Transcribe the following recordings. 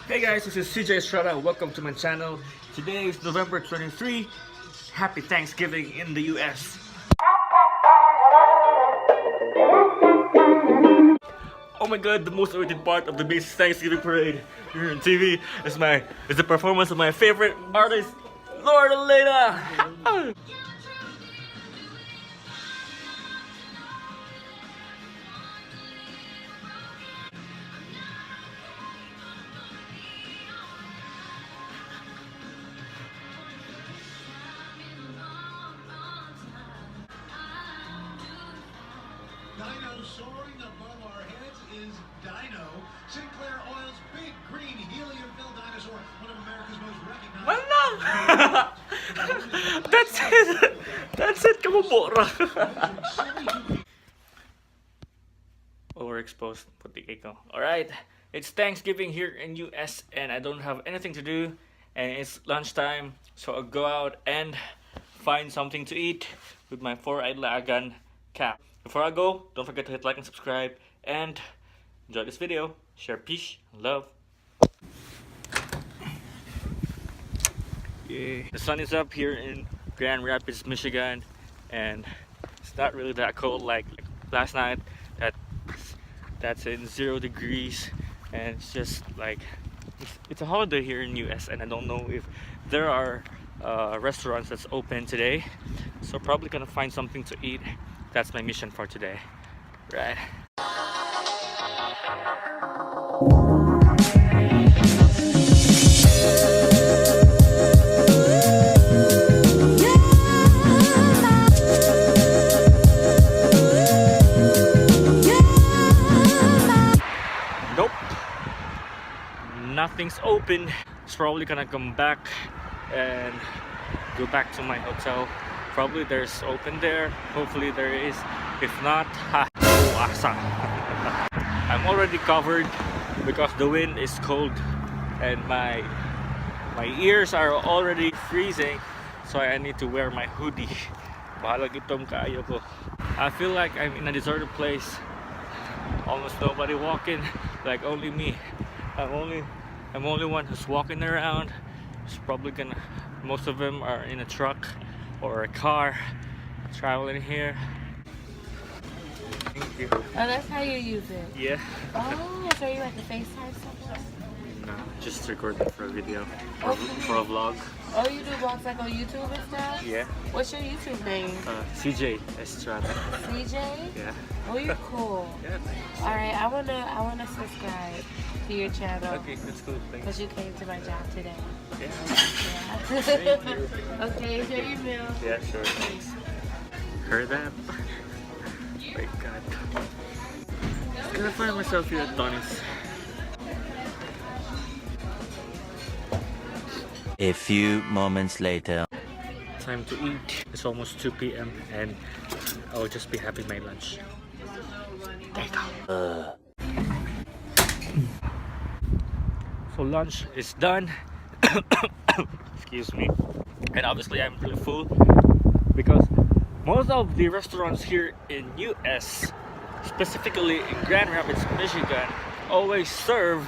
Hey guys, this is CJ Estrada. Welcome to my channel. Today is November 23. Happy Thanksgiving in the US. Oh my god, the most awaited part of the basic Thanksgiving parade here on TV is the performance of my favorite artist, Lord Elena. Dino soaring above our heads is Dino, Sinclair Oil's big green helium-filled dinosaur, one of America's most recognized. Wala! That's it! That's it, kamubura! Overexposed potato. Alright, it's Thanksgiving here in US and I don't have anything to do and it's lunchtime, so I'll go out and find something to eat with my foureyedlaagan cap. Before I go, don't forget to hit like and subscribe and enjoy this video. Share peace and love. Yeah. The sun is up here in Grand Rapids, Michigan, and it's not really that cold like last night. That's in 0 degrees, and it's just like it's a holiday here in US, and I don't know if there are restaurants that's open today, so probably gonna find something to eat. That's my mission for today, right? Nope, nothing's open. It's probably gonna come back and go back to my hotel. Probably there's open there. Hopefully there is. If not, I'm already covered because the wind is cold and my ears are already freezing, so I need to wear my hoodie. Bahalag itong kaayo ko. I feel like I'm in a deserted place. Almost nobody walking, like only me. I'm only one who's walking around. It's probably gonna. Most of them are in a truck or a car traveling here. Thank you. Oh, that's how you use it? Yeah. Oh, so you like to FaceTime someone? No, just recording for a video, for a vlog. Oh, you do vlogs like on YouTube and stuff? Yeah. What's your YouTube name? CJ Estrada. CJ? Yeah. Oh, you're cool. Yeah, thanks. Alright, I wanna subscribe to your channel. Okay, that's cool. Thanks. Because you came to my job today. Yeah. Yeah. Thank you. Okay, enjoy your meal. Yeah, sure. Thanks. Heard that? My God. I'm gonna find myself here at Donnie's. A few moments later. Time to eat. It's almost 2 p.m. and I'll just be having my lunch. There you go. So lunch is done. Excuse me. And obviously I'm really full because most of the restaurants here in US, specifically in Grand Rapids, Michigan, always serve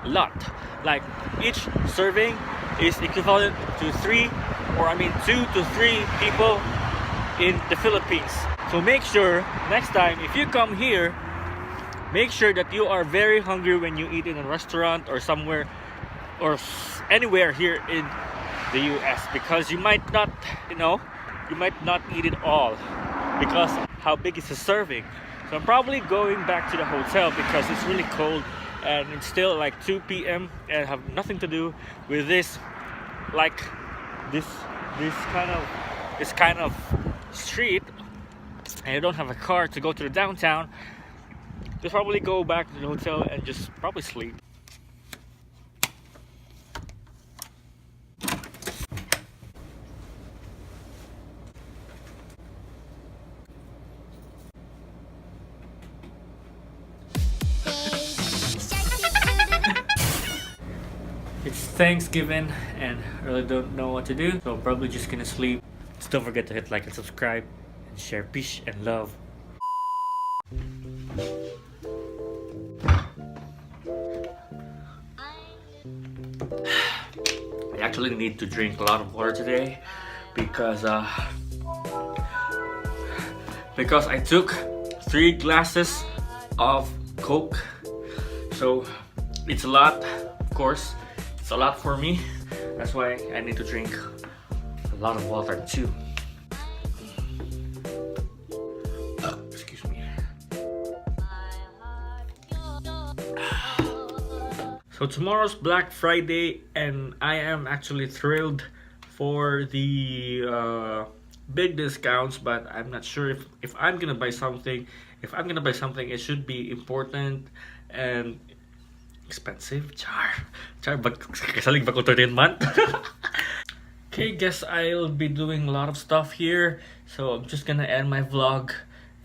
a lot. Like each serving is equivalent to 2 to 3 people in the Philippines. So make sure next time if you come here, make sure that you are very hungry when you eat in a restaurant or somewhere or anywhere here in the US, because you might not, you might not eat it all because how big is the serving. So I'm probably going back to the hotel because it's really cold and it's still like 2 p.m. and I have nothing to do with this, like this kind of street, and I don't have a car to go to the downtown. Just probably go back to the hotel and just probably sleep. It's Thanksgiving and I really don't know what to do, so I'm probably just gonna sleep. Just don't forget to hit like and subscribe and share peace and love. I actually need to drink a lot of water today because I took 3 glasses of Coke, so it's a lot. Of course, it's a lot for me. That's why I need to drink a lot of water too. Excuse me. So tomorrow's Black Friday, and I am actually thrilled for the big discounts, but I'm not sure if I'm gonna buy something. If I'm gonna buy something, it should be important and expensive. Char, kasalig ba ko 13th month? Okay, guess I'll be doing a lot of stuff here, so I'm just gonna end my vlog.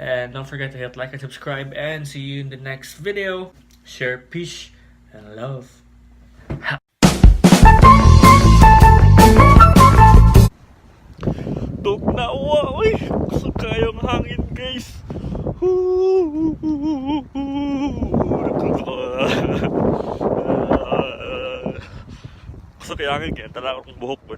And don't forget to hit like and subscribe, and see you in the next video. Share peace and love. Tugnawa, uy! Gusto kayong hangin, guys! Gusto kayong hangin, kaya tala akong buhok mo.